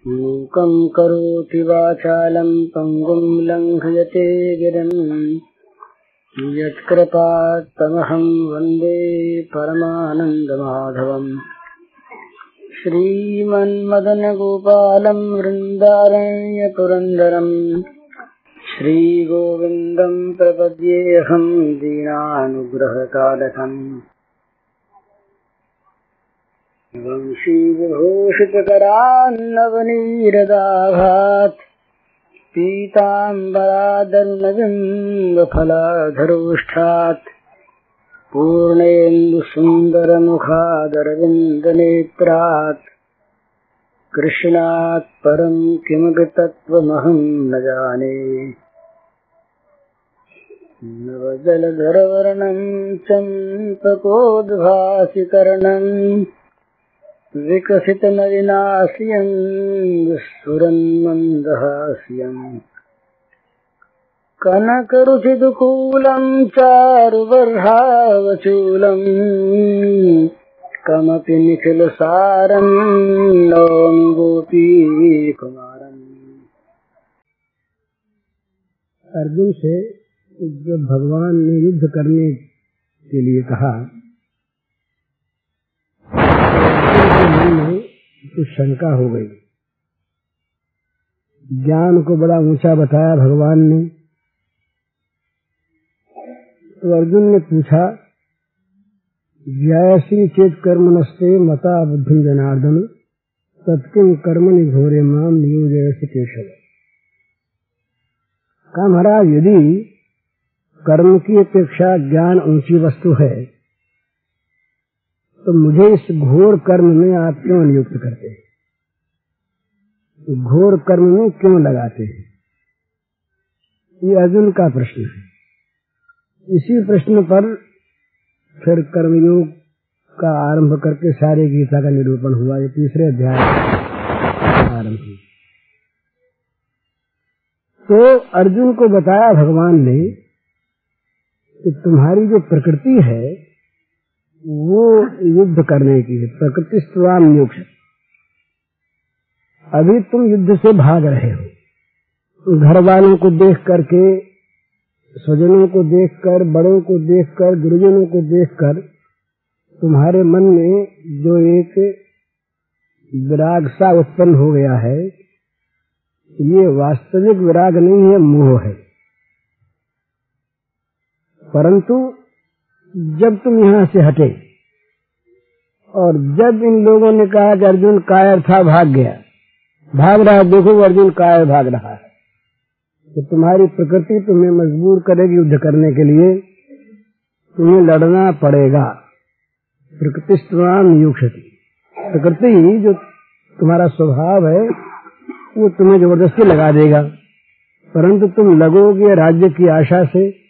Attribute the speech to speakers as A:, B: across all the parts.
A: मूकं करोति वाचालं पङ्गुं लङ्घयते गिरिं यत्कृपात्तमहं वन्दे परमानन्दमाधवम्। श्रीमन्मदनगोपालं वृन्दारण्यपुरन्दरं श्रीगोविन्दं प्रपद्येऽहं दीनानुग्रहकालकम्। वंशीविभूषितकरान्नवनीरदाभात् पीताम्बरादर्णबिम्बफलाधरोष्ठात् पूर्णेन्दुसुन्दरमुखादरविन्दनेत्रात् कृष्णात् परं किमपि तत्त्वमहं न जाने। नवजलधरवर्णं चम्पकोद्भासिकर्णम् विकसितनलिनास्यं स्फुरन्मन्दहास्यम् कनकरुचिदुकूलं चारुबर्हावचूलं कमपि निखिलसारं नौमि गोपीकुमारम्।
B: अर्जुन से जब भगवान ने युद्ध करने के लिए कहा तो शंका हो गई। ज्ञान को बड़ा ऊंचा बताया भगवान ने। तो अर्जुन ने पूछा, ज्यायसी चेत कर्मणस्ते मता बुद्धिं जनार्दन तत्किं कर्मणि घोरे माम नियोजयसि केशव। कहा महाराज, यदि कर्म की अपेक्षा ज्ञान ऊंची वस्तु है तो मुझे इस घोर कर्म में आप क्यों नियुक्त करते हैं, घोर कर्म में क्यों लगाते हैं? ये अर्जुन का प्रश्न है। इसी प्रश्न पर फिर कर्मयोग का आरंभ करके सारे गीता का निरूपण हुआ। ये तीसरे अध्याय आरंभ हुआ। तो अर्जुन को बताया भगवान ने कि तुम्हारी जो प्रकृति है वो युद्ध करने की है, प्रकृति स्वाम नियुक्त। अभी तुम युद्ध से भाग रहे हो, घर वालों को देख करके, स्वजनों को देखकर, बड़ों को देखकर, गुरुजनों को देखकर तुम्हारे मन में जो एक विराग सा उत्पन्न हो गया है, ये वास्तविक विराग नहीं है, मोह है। परंतु जब तुम यहाँ से हटे और जब इन लोगों ने कहा कि अर्जुन कायर था, भाग गया, भाग रहा है, देखो अर्जुन कायर भाग रहा है, तो तुम्हारी प्रकृति तुम्हें मजबूर करेगी युद्ध करने के लिए, तुम्हें लड़ना पड़ेगा। प्रकृति स्वाम नियुक्षति। प्रकृति जो तुम्हारा स्वभाव है वो तुम्हें जबरदस्ती लगा देगा। परंतु तुम लगोगे राज्य की आशा से,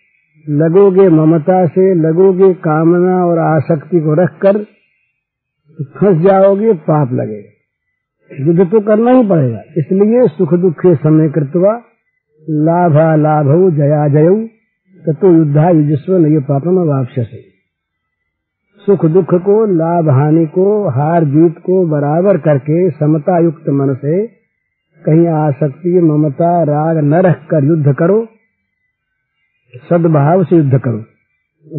B: लगोगे ममता से, लगोगे कामना और आसक्ति को रखकर, तो फंस जाओगे, पाप लगेगा। युद्ध तो करना ही पड़ेगा। इसलिए सुख दुखे समय कृत्वा लाभा लाभौ जया जयौ ततो युद्धा युजस्व नये पापम अवाप्स्यसे। सुख दुख को, लाभ हानि को, हार जीत को बराबर करके समता युक्त मन से, कहीं आसक्ति ममता राग न रखकर युद्ध करो, सद्भाव से युद्ध करो,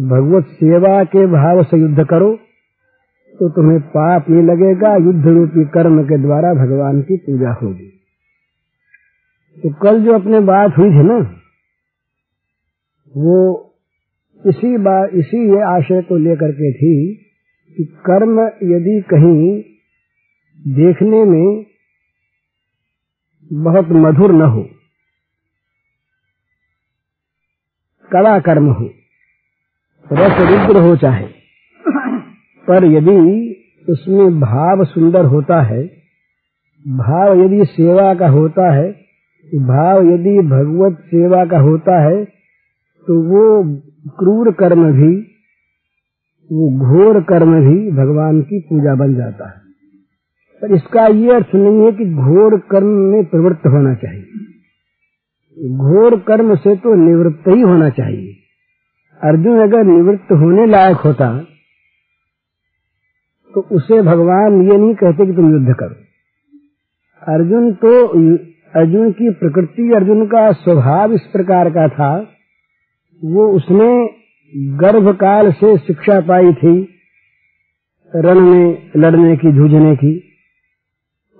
B: भगवत सेवा के भाव से युद्ध करो, तो तुम्हें पाप नहीं लगेगा। युद्ध रूपी कर्म के द्वारा भगवान की पूजा होगी। तो कल जो अपने बात हुई थी ना, वो इसी आशय को लेकर के थी कि कर्म यदि कहीं देखने में बहुत मधुर न हो, कड़ा कर्म हो, रस रुद्र हो चाहे, पर यदि उसमें भाव सुंदर होता है, भाव यदि सेवा का होता है, भाव यदि भगवत सेवा का होता है, तो वो क्रूर कर्म भी, वो घोर कर्म भी भगवान की पूजा बन जाता है। पर इसका ये अर्थ नहीं है कि घोर कर्म में प्रवृत्त होना चाहिए। घोर कर्म से तो निवृत्त ही होना चाहिए। अर्जुन अगर निवृत्त होने लायक होता तो उसे भगवान ये नहीं कहते कि तुम युद्ध करो। अर्जुन की प्रकृति, अर्जुन का स्वभाव इस प्रकार का था, वो उसने गर्भकाल से शिक्षा पाई थी रण में लड़ने की, जूझने की।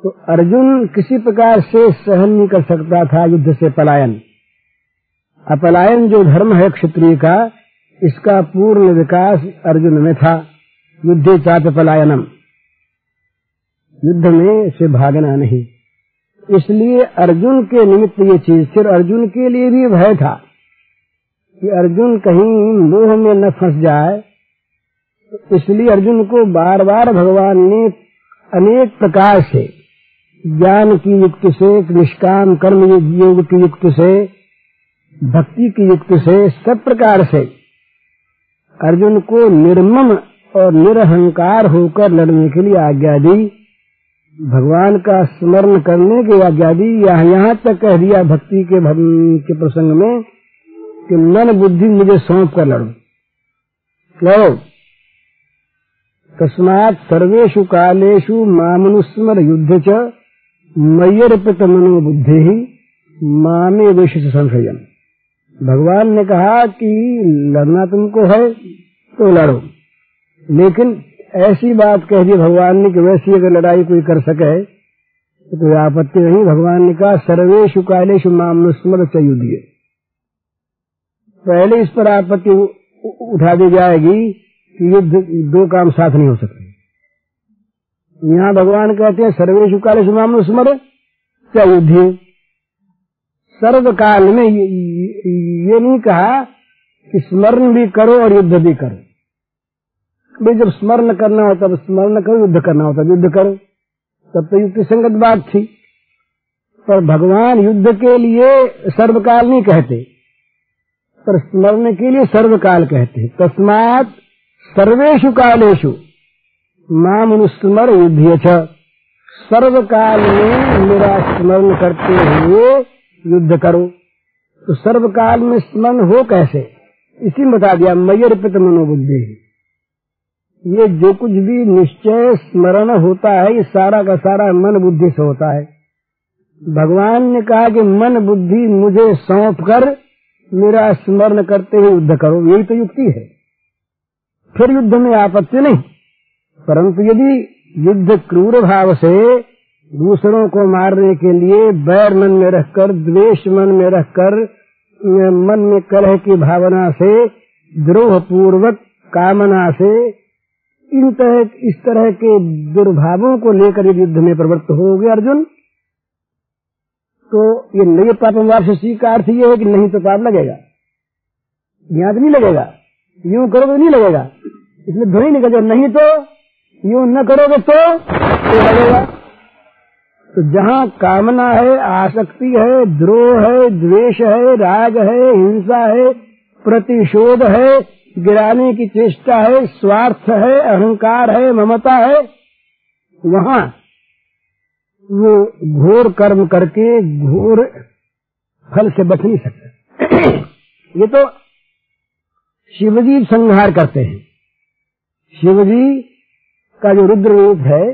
B: तो अर्जुन किसी प्रकार से सहन नहीं कर सकता था युद्ध से पलायन। अपलायन जो धर्म है क्षत्रिय का, इसका पूर्ण विकास अर्जुन में था। युद्धे चाप पलायनम, युद्ध में से भागना नहीं। इसलिए अर्जुन के निमित्त ये चीज थी। अर्जुन के लिए भी भय था कि अर्जुन कहीं मोह में न फंस जाए। इसलिए अर्जुन को बार बार भगवान ने अनेक प्रकार से, ज्ञान की युक्ति से, निष्काम कर्म योग की युक्ति से, भक्ति की युक्ति से, सब प्रकार से अर्जुन को निर्मम और निरहंकार होकर लड़ने के लिए आज्ञा दी। भगवान का स्मरण करने की आज्ञा दी। यहाँ तक कह दिया भक्ति के प्रसंग में कि मन बुद्धि मुझे सौंप कर लड़ो। लड़ो। तस्मात् सर्वेषु कालेषु मामनुस्मर युद्ध च मय्यर्पित मनो बुद्धि मामे वेशित संशयम्। भगवान ने कहा कि लड़ना तुमको है तो लड़ो, लेकिन ऐसी बात कह दी भगवान ने कि वैसी अगर लड़ाई कोई कर सके तो कोई आपत्ति नहीं। भगवान ने कहा सर्वेषु कालेषु मामनुस्मर च युध्य। पहले इस पर आपत्ति उठा दी जाएगी कि युद्ध दो काम साथ नहीं हो सकते। यहाँ भगवान कहते हैं सर्वेषु कालेषु मामनुस्मर च युध्य। सर्वकाल में ये नहीं कहा कि स्मरण भी करो और युद्ध भी करो। भाई जब स्मरण करना हो तब स्मरण करो, युद्ध करना हो तब युद्ध करो, तब तो युक्ति संगत बात थी। पर भगवान युद्ध के लिए सर्वकाल नहीं कहते, पर स्मरण के लिए सर्वकाल कहते। तस्मात् सर्वेषु कालेषु मामनुस्मर युध्य च। सर्वकाल में मेरा स्मरण करते हुए युद्ध करो। तो सर्वकाल में स्मरण हो कैसे, इसी में बता दिया मय्यर्पित मनोबुद्धि। ये जो कुछ भी निश्चय स्मरण होता है ये सारा का सारा मन बुद्धि से होता है। भगवान ने कहा कि मन बुद्धि मुझे सौंप कर मेरा स्मरण करते हुए युद्ध करो, यही तो युक्ति है। फिर युद्ध में आपत्ति नहीं। परंतु यदि युद्ध क्रूर भाव से दूसरों को मारने के लिए बैर मन में रखकर, द्वेष मन में रखकर, मन में कलह की भावना से, द्रोह पूर्वक कामना से, इस तरह के दुर्भावों को लेकर यदि युद्ध में प्रवृत्त हो गए अर्जुन, तो ये नए पापमवार से स्वीकार थी ये है कि नहीं तो पाप लगेगा, यहाँ तो नहीं लगेगा, यूं करोगे नहीं लगेगा, इसलिए ध्वनि निकल, नहीं तो यूं न करोगे तो लगेगा। तो जहाँ कामना है, आसक्ति है, द्रोह है, द्वेष है, राग है, हिंसा है, प्रतिशोध है, गिराने की चेष्टा है, स्वार्थ है, अहंकार है, ममता है, वहाँ वो घोर कर्म करके घोर फल से बच नहीं सकता। ये तो शिवजी संहार करते हैं। शिवजी का जो रुद्र रूप है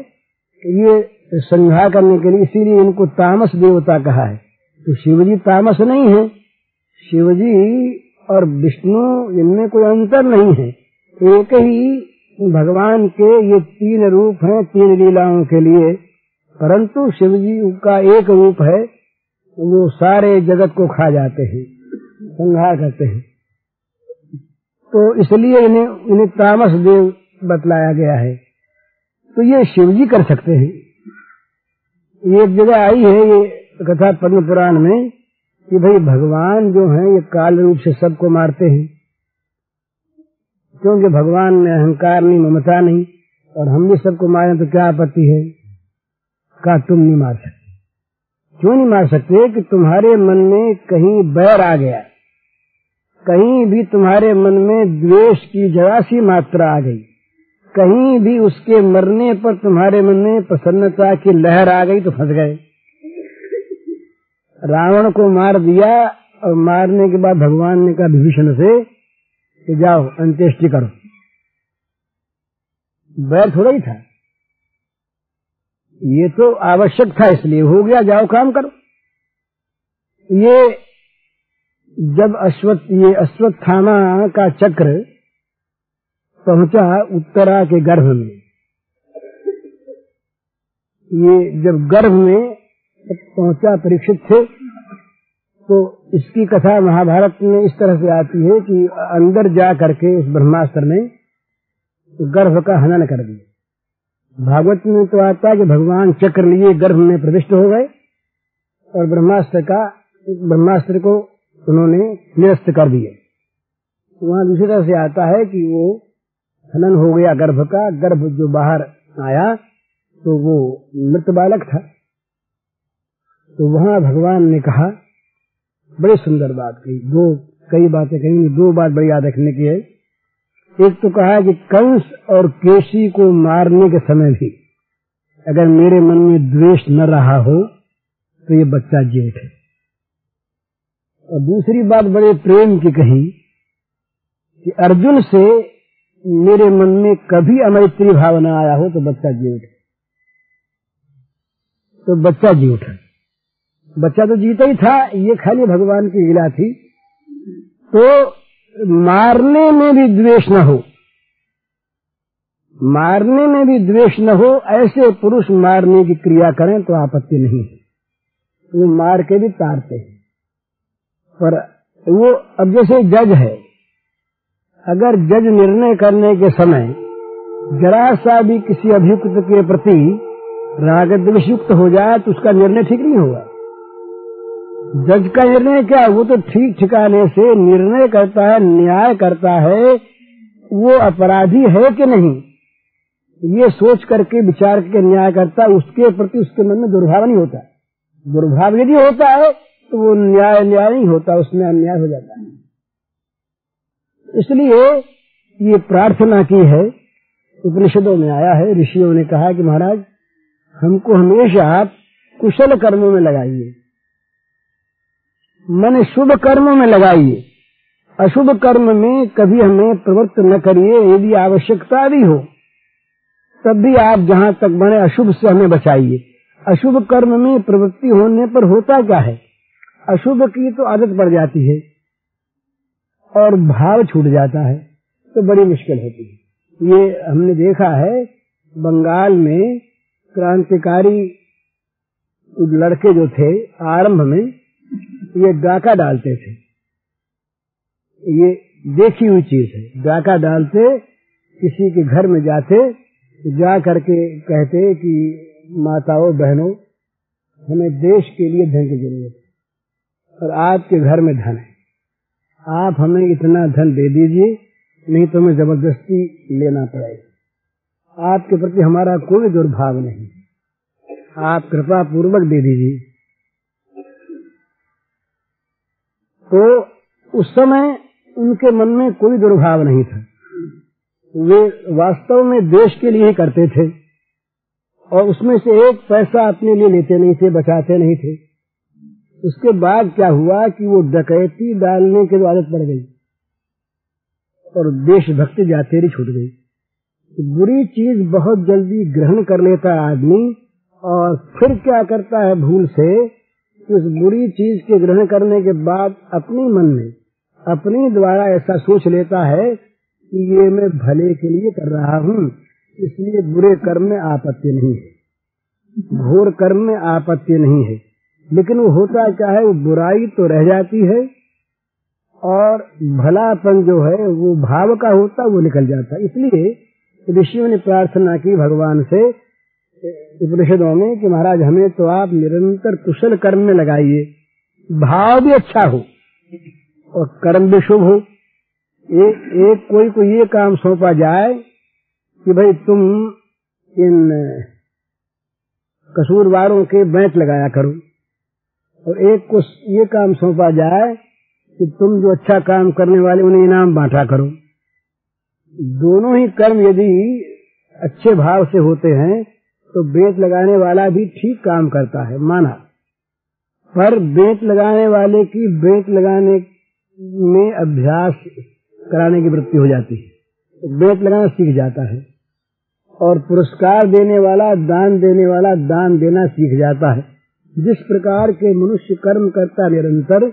B: ये संहार करने के लिए, इसीलिए इनको तामस देवता कहा है। तो शिवजी तामस नहीं है, शिवजी और विष्णु इनमें कोई अंतर नहीं है, एक ही भगवान के ये तीन रूप हैं तीन लीलाओं के लिए। परंतु शिवजी का एक रूप है, वो सारे जगत को खा जाते हैं, संहार करते हैं। तो इसलिए इन्हें तामस देव बतलाया गया है। तो ये शिवजी कर सकते हैं। ये एक जगह आई है ये कथा पद्म पुराण में कि भाई भगवान जो हैं ये काल रूप से सबको मारते हैं, क्योंकि भगवान में अहंकार नहीं, ममता नहीं, और हम भी सबको मारें तो क्या आपत्ति है। का तुम नहीं मार सकते। क्यों नहीं मार सकते कि तुम्हारे मन में कहीं बैर आ गया, कहीं भी तुम्हारे मन में द्वेष की जरा सी मात्रा आ गई, कहीं भी उसके मरने पर तुम्हारे मन में प्रसन्नता की लहर आ गई तो फंस गए। रावण को मार दिया और मारने के बाद भगवान ने कहा विभीषण से कि जाओ अंत्येष्टि करो। बैर थोड़ा ही था, ये तो आवश्यक था, इसलिए हो गया, जाओ काम करो। ये जब ये अश्वत्थामा का चक्र पहुंचा उत्तरा के गर्भ में, ये जब गर्भ में पहुंचा परीक्षित थे, तो इसकी कथा महाभारत में इस तरह से आती है कि अंदर जा करके उस ब्रह्मास्त्र ने गर्भ का हनन कर दिया। भागवत में तो आता है कि भगवान चक्र लिए गर्भ में प्रविष्ट हो गए और ब्रह्मास्त्र को उन्होंने निरस्त कर दिया। वहां दूसरी तरह से आता है कि वो हनन हो गया गर्भ का, गर्भ जो बाहर आया तो वो मृत बालक था। तो वहां भगवान ने कहा, बड़ी सुंदर बात कही, कई बातें कही, दो बात बड़ी याद रखने की है। एक तो कहा कि कंस और केशी को मारने के समय भी अगर मेरे मन में द्वेष न रहा हो तो ये बच्चा जेठ है। और दूसरी बात बड़े प्रेम की कही कि अर्जुन से मेरे मन में कभी अमैत्री भावना आया हो तो बच्चा जेठ है। तो बच्चा जी उठा, बच्चा तो जीता ही था, ये खाली भगवान की लीला थी। तो मारने में भी द्वेष न हो, मारने में भी द्वेष न हो, ऐसे पुरुष मारने की क्रिया करें तो आपत्ति नहीं है, वो मार के भी तारते हैं। पर वो अब जैसे जज है, अगर जज निर्णय करने के समय जरा सा भी किसी अभियुक्त के प्रति राग द्वेष युक्त हो जाए तो उसका निर्णय ठीक नहीं होगा। जज का निर्णय क्या, वो तो ठीक ठिकाने से निर्णय करता है, न्याय करता है, वो अपराधी है कि नहीं ये सोच करके विचार के न्याय करता, उसके प्रति उसके मन में दुर्भाव नहीं होता। दुर्भाव यदि होता है तो वो न्याय नहीं होता, उसमें अन्याय हो जाता है। इसलिए ये प्रार्थना की है, उपनिषदों में आया है, ऋषियों ने कहा कि महाराज हमको हमेशा आप कुशल कर्मों में लगाइए, मन शुभ कर्मों में लगाइए, अशुभ कर्म में कभी हमें प्रवृत्त न करिए। यदि आवश्यकता भी हो तब भी आप जहां तक बने अशुभ से हमें बचाइए। अशुभ कर्म में प्रवृत्ति होने पर होता क्या है, अशुभ की तो आदत पड़ जाती है और भाव छूट जाता है, तो बड़ी मुश्किल होती है। ये हमने देखा है बंगाल में क्रांतिकारी लड़के जो थे आरंभ में ये डाका डालते थे, ये देखी हुई चीज है। डाका डालते, किसी के घर में जाते, जा करके कहते कि माताओं बहनों हमें देश के लिए धन की जरूरत है और आपके घर में धन है, आप हमें इतना धन दे दीजिए, नहीं तो हमें जबरदस्ती लेना पड़ेगा। आपके प्रति हमारा कोई दुर्भाव नहीं, आप कृपा पूर्वक दे दीजिए। तो उस समय उनके मन में कोई दुर्भाव नहीं था, वे वास्तव में देश के लिए ही करते थे और उसमें से एक पैसा अपने लिए लेते नहीं थे, बचाते नहीं थे। उसके बाद क्या हुआ कि वो डकैती डालने की आदत पड़ गई और देशभक्ति जाते ही छूट गई। बुरी चीज बहुत जल्दी ग्रहण कर लेता आदमी और फिर क्या करता है भूल से, उस बुरी चीज के ग्रहण करने के बाद अपने मन में अपने द्वारा ऐसा सोच लेता है कि ये मैं भले के लिए कर रहा हूँ, इसलिए बुरे कर्म में आपत्ति नहीं है, घोर कर्म में आपत्ति नहीं है। लेकिन वो होता क्या है, वो बुराई तो रह जाती है और भलापन जो है वो भाव का होता वो निकल जाता है। इसलिए ऋषियों ने प्रार्थना की भगवान से उपनिषदों में कि महाराज हमें तो आप निरंतर कुशल कर्म में लगाइए, भाव भी अच्छा हो और कर्म भी शुभ हो। एक कोई को ये काम सौंपा जाए कि भाई तुम इन कसूरवारों के बैंक लगाया करो, और एक को ये काम सौंपा जाए कि तुम जो अच्छा काम करने वाले उन्हें इनाम बांटा करो। दोनों ही कर्म यदि अच्छे भाव से होते हैं तो बेंत लगाने वाला भी ठीक काम करता है, माना, पर बेंत लगाने वाले की बेंत लगाने में अभ्यास कराने की वृत्ति हो जाती है, तो बेंत लगाना सीख जाता है और पुरस्कार देने वाला, दान देने वाला दान देना सीख जाता है। जिस प्रकार के मनुष्य कर्म करता निरंतर,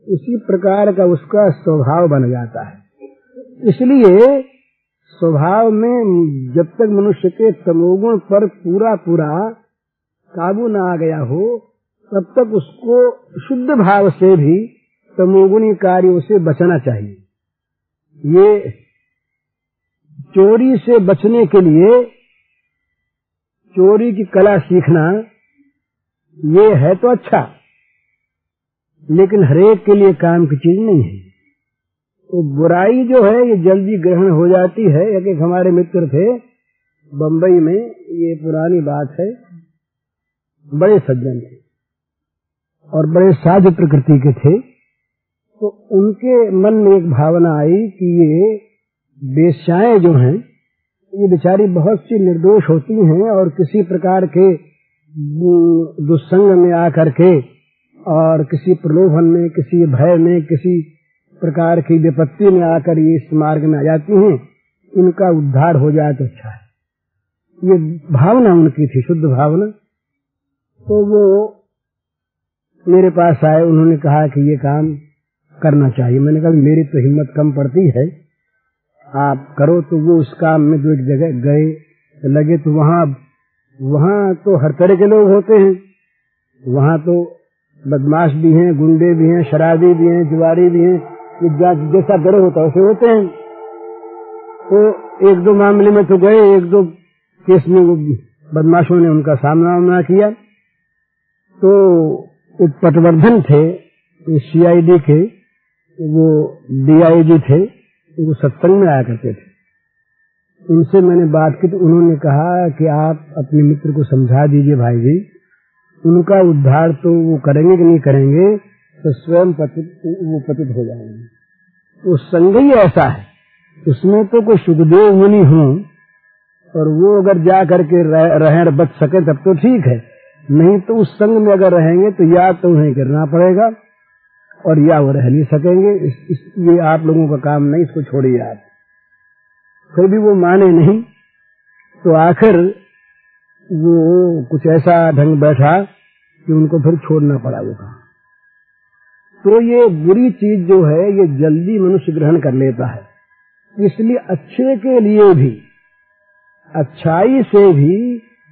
B: उसी प्रकार का उसका स्वभाव बन जाता है। इसलिए स्वभाव में जब तक मनुष्य के तमोगुण पर पूरा काबू न आ गया हो, तब तक उसको शुद्ध भाव से भी तमोगुणी कार्यों से बचना चाहिए। ये चोरी से बचने के लिए चोरी की कला सीखना ये है तो अच्छा, लेकिन हरेक के लिए काम की चीज नहीं है। तो बुराई जो है ये जल्दी ग्रहण हो जाती है। एक हमारे मित्र थे बंबई में, ये पुरानी बात है, बड़े सज्जन थे और बड़े साध्य प्रकृति के थे। तो उनके मन में एक भावना आई कि ये वेश्याएं जो हैं ये बेचारी बहुत सी निर्दोष होती हैं और किसी प्रकार के दुस्संग में आकर के और किसी प्रलोभन में, किसी भय में, किसी प्रकार की विपत्ति में आकर ये इस मार्ग में आ जाती हैं। इनका उद्धार हो जाए तो अच्छा है। ये भावना उनकी थी, शुद्ध भावना। तो वो मेरे पास आए, उन्होंने कहा कि ये काम करना चाहिए। मैंने कहा मेरी तो हिम्मत कम पड़ती है, आप करो। तो वो उस काम में जो एक जगह गए लगे, तो वहाँ तो हर तरह के लोग होते हैं। वहाँ तो बदमाश भी हैं, गुंडे भी हैं, शराबी भी हैं, जुआरी भी हैं, जैसा गिरोह होता है वैसे होते हैं। तो एक दो मामले में तो गए, एक दो केस में वो बदमाशों ने उनका सामना किया। तो एक पटवर्धन थे CID के, वो DIG थे, वो सत्संग में आया करते थे। उनसे मैंने बात की तो उन्होंने कहा कि आप अपने मित्र को समझा दीजिए भाई जी, उनका उद्धार तो वो करेंगे कि नहीं करेंगे, तो स्वयं पतित हो जाएंगे। वो संग ही ऐसा है, उसमें तो कोई सुखदेव मुनि हो और वो अगर जा करके रहें बच सके तब तो ठीक है, नहीं तो उस संग में अगर रहेंगे तो या तो उन्हें गिरना पड़ेगा और या वो रह नहीं सकेंगे। ये आप लोगों का काम नहीं, इसको छोड़िए आप। फिर भी वो माने नहीं, तो आखिर वो कुछ ऐसा ढंग बैठा कि उनको फिर छोड़ना पड़ा वो काम। तो ये बुरी चीज जो है ये जल्दी मनुष्य ग्रहण कर लेता है। इसलिए अच्छे के लिए भी, अच्छाई से भी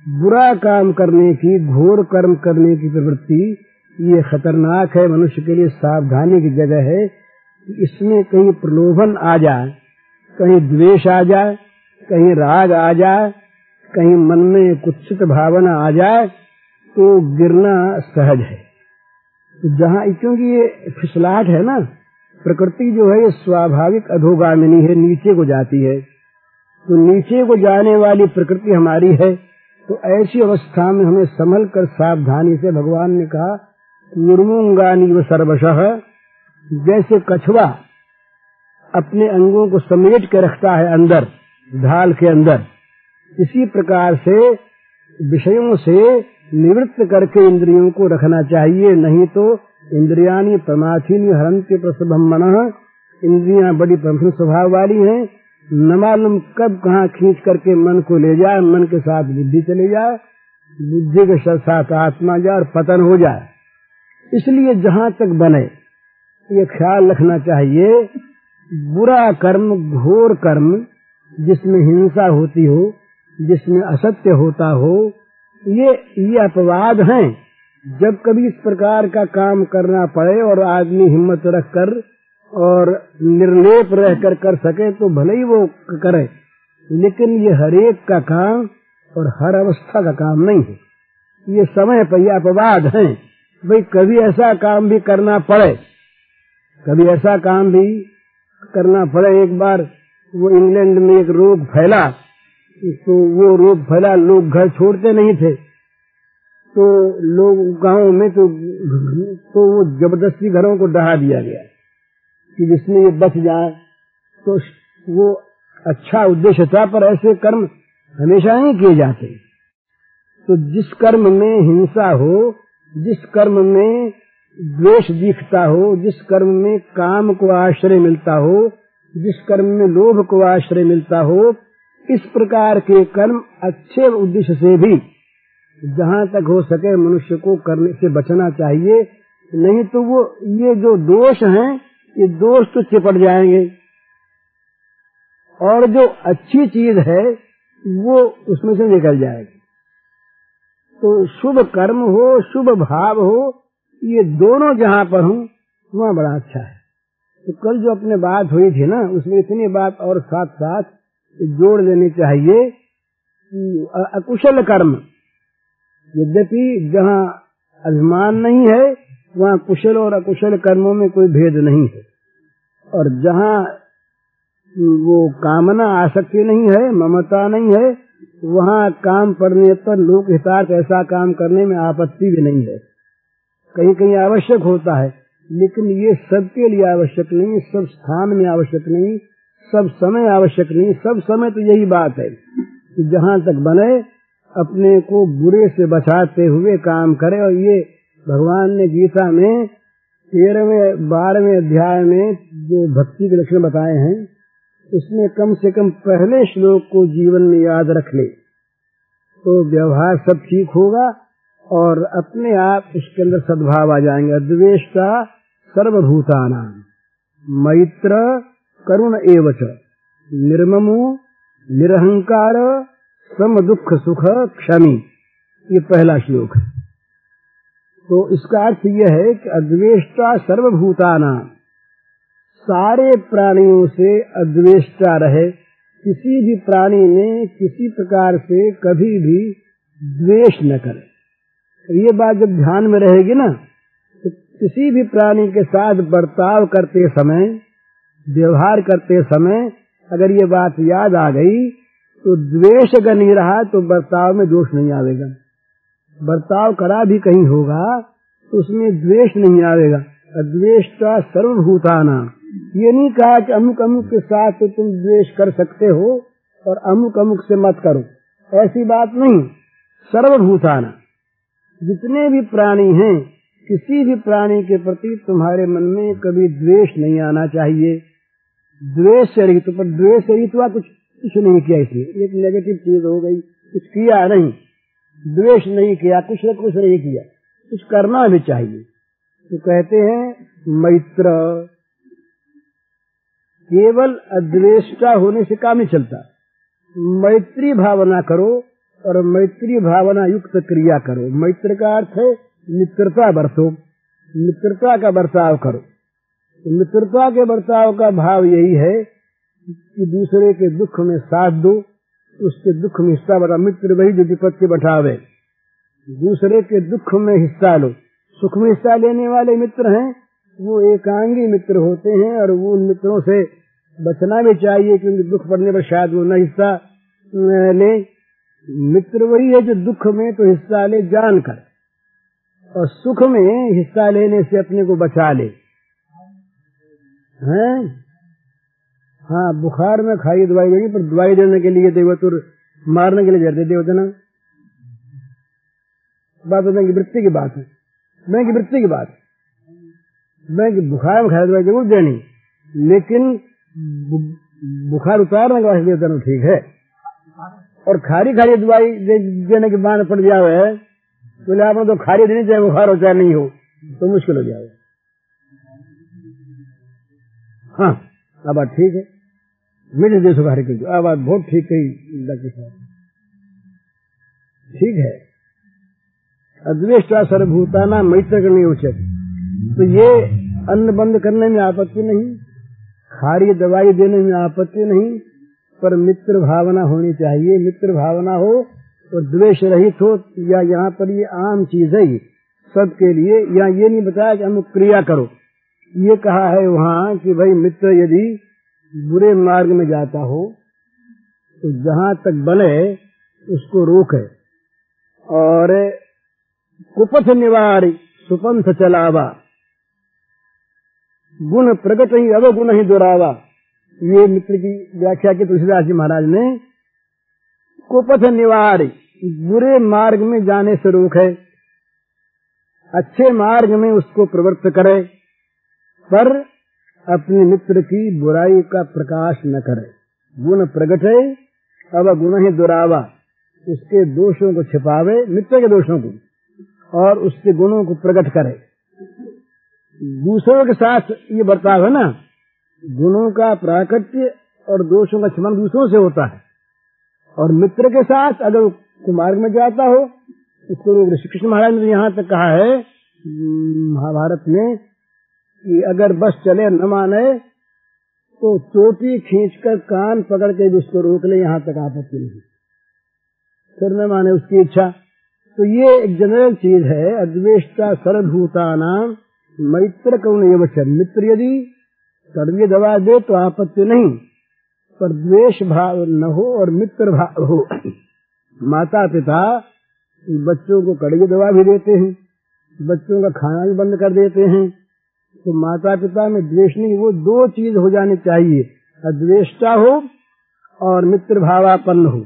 B: बुरा काम करने की, घोर कर्म करने की प्रवृत्ति ये खतरनाक है, मनुष्य के लिए सावधानी की जगह है। इसमें कहीं प्रलोभन आ जाए, कहीं द्वेष आ जाए, कहीं राग आ जाए, कहीं मन में कुत्सित भावना आ जाए तो गिरना सहज है। तो जहाँ, क्योंकि ये फिसलाहट है ना, प्रकृति जो है ये स्वाभाविक अधोगामिनी है, नीचे को जाती है। तो नीचे को जाने वाली प्रकृति हमारी है। तो ऐसी अवस्था में हमें संभल कर सावधानी से, भगवान ने कहा निर्मुंगानी व सर्वशः, जैसे कछुआ अपने अंगों को समेट के रखता है अंदर, ढाल के अंदर, इसी प्रकार से विषयों से निवृत्त करके इंद्रियों को रखना चाहिए। नहीं तो इंद्रियानि प्रमाथीनि हरन्ति प्रसभं मनः, इंद्रियां बड़ी प्रमुख स्वभाव वाली हैं, न मालूम कब कहाँ खींच करके मन को ले जाए, मन के साथ बुद्धि चले जाए, बुद्धि के साथ आत्मा जाए और पतन हो जाए। इसलिए जहाँ तक बने ये ख्याल रखना चाहिए, बुरा कर्म, घोर कर्म, जिसमें हिंसा होती हो, जिसमें असत्य होता हो, ये अपवाद हैं। जब कभी इस प्रकार का काम करना पड़े और आदमी हिम्मत रखकर और निर्लेप रहकर कर सके तो भले ही वो करे, लेकिन ये हरेक का काम और हर अवस्था का काम नहीं है। ये समय पर ये अपवाद हैं। भाई कभी ऐसा काम भी करना पड़े, कभी ऐसा काम भी करना पड़े। एक बार वो इंग्लैंड में एक रोग फैला, तो वो रोग फैला, लोग घर छोड़ते नहीं थे, तो लोग गांव में तो वो जबरदस्ती घरों को ढहा दिया गया कि जिसमें ये बच जाए। तो वो अच्छा उद्देश्य था, पर ऐसे कर्म हमेशा नहीं किए जाते। तो जिस कर्म में हिंसा हो, जिस कर्म में द्वेष दिखता हो, जिस कर्म में काम को आश्रय मिलता हो, जिस कर्म में लोभ को आश्रय मिलता हो, इस प्रकार के कर्म अच्छे उद्देश्य से भी जहाँ तक हो सके मनुष्य को करने से बचना चाहिए, नहीं तो वो ये जो दोष हैं ये दोष तो चिपट जाएंगे और जो अच्छी चीज है वो उसमें से निकल जाएगी। तो शुभ कर्म हो, शुभ भाव हो, ये दोनों जहाँ पर हों वहाँ बड़ा अच्छा है। तो कल जो अपने बात हुई थी ना, उसमें इतनी बात और साथ साथ जोड़ देनी चाहिए कि अकुशल कर्म, यद्यपि जहाँ अभिमान नहीं है वहाँ कुशल और अकुशल कर्मों में कोई भेद नहीं है, और जहाँ वो कामना आसक्ति नहीं है, ममता नहीं है, वहाँ काम पड़ने पर लोक हितार्थ ऐसा काम करने में आपत्ति भी नहीं है। कहीं कहीं आवश्यक होता है, लेकिन ये सबके लिए आवश्यक नहीं, सब स्थान में आवश्यक नहीं, सब समय आवश्यक नहीं। सब समय तो यही बात है कि जहाँ तक बने अपने को बुरे से बचाते हुए काम करे। और ये भगवान ने गीता में 13वें-12वें अध्याय में जो भक्ति के लक्षण बताए हैं, उसमें कम से कम पहले श्लोक को जीवन में याद रख ले तो व्यवहार सब ठीक होगा और अपने आप उसके अंदर सद्भाव आ जाएंगे। अद्वेष्टा सर्वभूतानां मैत्र करुण एवच निर्ममो निरहंकार सम दुख सुख क्षमी, ये पहला श्लोक है। तो इसका अर्थ यह है कि अद्वेष्टा सर्वभूतानां, सारे प्राणियों से अद्वेष्टा रहे, किसी भी प्राणी में किसी प्रकार से कभी भी द्वेष न करे। ये बात जब ध्यान में रहेगी ना, तो किसी भी प्राणी के साथ बर्ताव करते समय, व्यवहार करते समय अगर ये बात याद आ गई तो द्वेष अगर नहीं रहा तो बर्ताव में दोष नहीं आवेगा। बर्ताव करा भी कहीं होगा तो उसमें द्वेष नहीं आवेगा। अद्वेष्टा सर्वभूतानां, ये नहीं कहा कि अमुक अमुक के साथ तो तुम द्वेष कर सकते हो और अमुक अमुक से मत करो, ऐसी बात नहीं। सर्वभूतानां, जितने भी प्राणी हैं, किसी भी प्राणी के प्रति तुम्हारे मन में कभी द्वेष नहीं आना चाहिए। द्वेष से रहित, पर द्वेष से रहित हुआ कुछ नहीं किया, इसलिए एक नेगेटिव चीज हो गई, कुछ किया नहीं, द्वेष नहीं किया, कुछ नहीं किया, कुछ करना भी चाहिए। तो कहते हैं मैत्र, केवल अद्वेष्टा होने से काम नहीं चलता, मैत्री भावना करो और मैत्री भावना युक्त क्रिया करो। मैत्र का अर्थ है मित्रता बरतो, मित्रता का बर्ताव करो। तो मित्रता के बर्ताव का भाव यही है कि दूसरे के दुख में साथ दो, उसके दुख में हिस्सा बटा। मित्र वही जो विपत्ति बटावे, दूसरे के दुख में हिस्सा लो। सुख में हिस्सा लेने वाले मित्र हैं वो एकांगी मित्र होते हैं, और वो उन मित्रों से बचना भी चाहिए क्योंकि दुख पड़ने पर शायद वो न हिस्सा ले। मित्र वही है जो दुख में तो हिस्सा ले जानकर, और सुख में हिस्सा लेने से अपने को बचा ले। हैं? हाँ, बुखार में खाई दवाई देंगे, पर दवाई देने के लिए देवतुर मारने के लिए जर दे होते ना। बात होता है वृत्ति की बात है, मैं की वृत्ति की बात, मैं की बुखार में खाई दवाई जरूर देनी, लेकिन बुखार उतारने के वास्ते देना ठीक है। और खारी दवाई देने के बाद पड़ जावे, बोले आपने तो खारी देनी चाहे बुखार हो चाहे नहीं हो, तो मुश्किल हो जाएगा। हाँ, अब बात ठीक है, मेरे देश खारी की अब बात बहुत ठीक कही डॉक्टर साहब, ठीक है। अद्वेष्टा सर्वभूतानां मैत्र करनी उचित। तो ये अन्न बंद करने में आपत्ति नहीं, खारी दवाई देने में आपत्ति नहीं, पर मित्र भावना होनी चाहिए। मित्र भावना हो और द्वेष रहित हो, या यहाँ पर ये आम चीज है सबके लिए। यहाँ ये नहीं बताया कि हम क्रिया करो, ये कहा है वहाँ कि भाई मित्र यदि बुरे मार्ग में जाता हो तो जहाँ तक बने उसको रोके, और कुपथ निवारी सुपंथ चलावा, गुण प्रगट ही अवगुण ही दोहरावा। ये मित्र की व्याख्या की तुलसीदास जी महाराज ने। कुपथ निवारी, बुरे मार्ग में जाने से रोके, अच्छे मार्ग में उसको प्रवृत्त करे, पर अपने मित्र की बुराई का प्रकाश न करे। गुण प्रगटे अब गुण ही दुरावा, उसके दोषों को छिपावे, मित्र के दोषों को, और उसके गुणों को प्रकट करे। दूसरों के साथ ये बर्ताव है ना, गुणों का प्राकट्य और दोषों का क्षमन दूसरों से होता है, और मित्र के साथ अगर कुमार्ग में जाता हो उसको लोग, श्री कृष्ण महाराज ने यहाँ तक कहा है महाभारत में कि अगर बस चले न माने तो चोटी खींचकर कान पकड़ के भी उसको रोक ले, यहाँ तक आपत्ति नहीं, फिर न माने उसकी इच्छा। तो ये एक जनरल चीज है, अद्वेष्टा सर्वभूतानां मैत्र करुण एव च। मित्र यदि कड़वी दवा दे तो आपत्ति नहीं, पर द्वेष भाव न हो और मित्र भाव हो। माता पिता बच्चों को कड़वी दवा भी देते हैं, बच्चों का खाना भी बंद कर देते हैं, तो माता पिता में द्वेष नहीं, वो दो चीज हो जानी चाहिए, अद्वेष्टा हो और मित्र भावापन्न हो।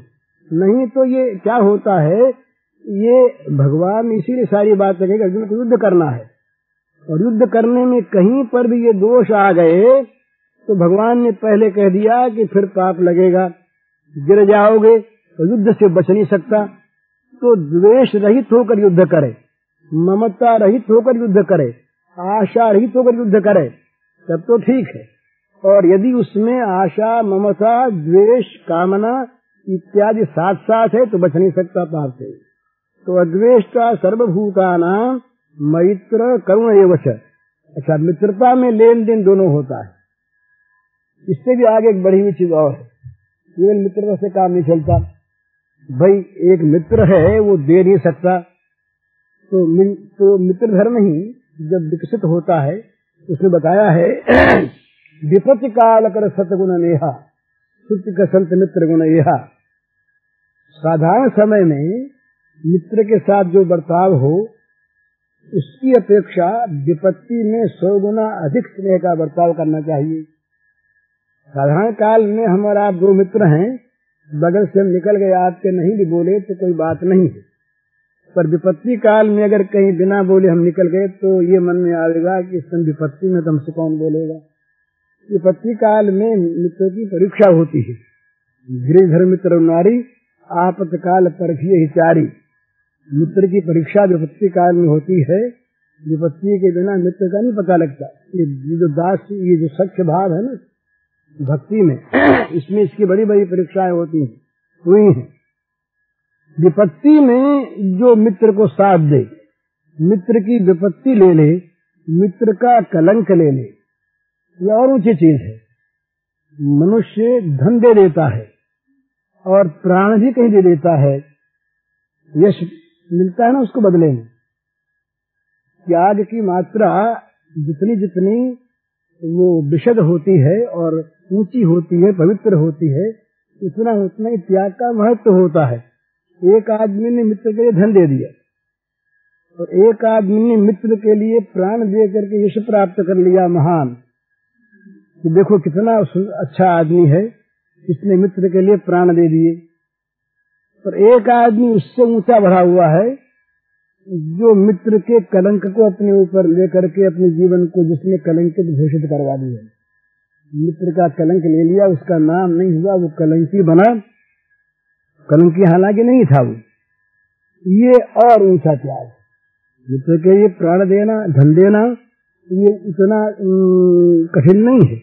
B: नहीं तो ये क्या होता है, ये भगवान इसीलिए सारी बात कहें कि अर्जुन को युद्ध करना है, और युद्ध करने में कहीं पर भी ये दोष आ गए तो भगवान ने पहले कह दिया कि फिर पाप लगेगा, गिर जाओगे, तो युद्ध से बच नहीं सकता। तो द्वेष रहित होकर युद्ध करे, ममता रहित होकर युद्ध करे, आशा रहित होकर युद्ध करे, तब तो ठीक है। और यदि उसमें आशा, ममता, द्वेष, कामना इत्यादि साथ साथ है तो बच नहीं सकता पाप से। तो अद्वेष्टा सर्वभूतानां मैत्र करुण एव च। अच्छा, मित्रता में लेन देन दोनों होता है। इससे भी आगे एक बढ़ी हुई चीज और है, केवल मित्रता से काम नहीं चलता। भाई एक मित्र है वो दे नहीं सकता, तो मित्र धर्म ही जब विकसित होता है, उसने बताया है विपत्ति काल कर सतगुण नेहा सुत कसंत मित्र गुण एहा। साधारण समय में मित्र के साथ जो बर्ताव हो उसकी अपेक्षा विपत्ति में 100 गुना अधिक स्नेह का बर्ताव करना चाहिए। साधारण काल में हमारा आप दो मित्र हैं, बगल से हम निकल गए, आपके नहीं भी बोले तो कोई बात नहीं है, पर विपत्ति काल में अगर कहीं बिना बोले हम निकल गए तो ये मन में आएगा कि इस समय विपत्ति में तुमसे कौन बोलेगा। विपत्ति काल में मित्र की परीक्षा होती है। गिरिधर मित्र नारी आपत्काल परखिए ही चारी। मित्र की परीक्षा विपत्ति काल में होती है, विपत्ति के बिना मित्र का नहीं पता लगता। ये जो दास, ये जो सख्य भाव है ना भक्ति में, इसमें इसकी बड़ी बड़ी परीक्षाएं होती हैं, हुई हैं। विपत्ति में जो मित्र को साथ दे, मित्र की विपत्ति ले ले, मित्र का कलंक ले ले, यह और ऊंची चीज है। मनुष्य धन दे देता है और प्राण भी कहीं दे देता है, यश मिलता है ना उसको बदले में। त्याग की मात्रा जितनी जितनी वो विशद होती है और ऊंची होती है, पवित्र होती है, उतना उतना ही त्याग का महत्व होता है। एक आदमी ने मित्र के लिए धन दे दिया और एक आदमी ने मित्र के लिए प्राण दे करके यश प्राप्त कर लिया महान, तो देखो कितना अच्छा आदमी है, इसने मित्र के लिए प्राण दे दिए। पर एक आदमी उससे ऊंचा बढ़ा हुआ है जो मित्र के कलंक को अपने ऊपर लेकर के अपने जीवन को जिसने कलंकित घोषित करवा दिया। मित्र का कलंक ले लिया, उसका नाम नहीं हुआ, वो कलंकी बना। कलंकी हालांकि नहीं था वो, ये और ऊंचा त्याग। मित्र के लिए प्राण देना, धन देना, ये इतना कठिन नहीं है।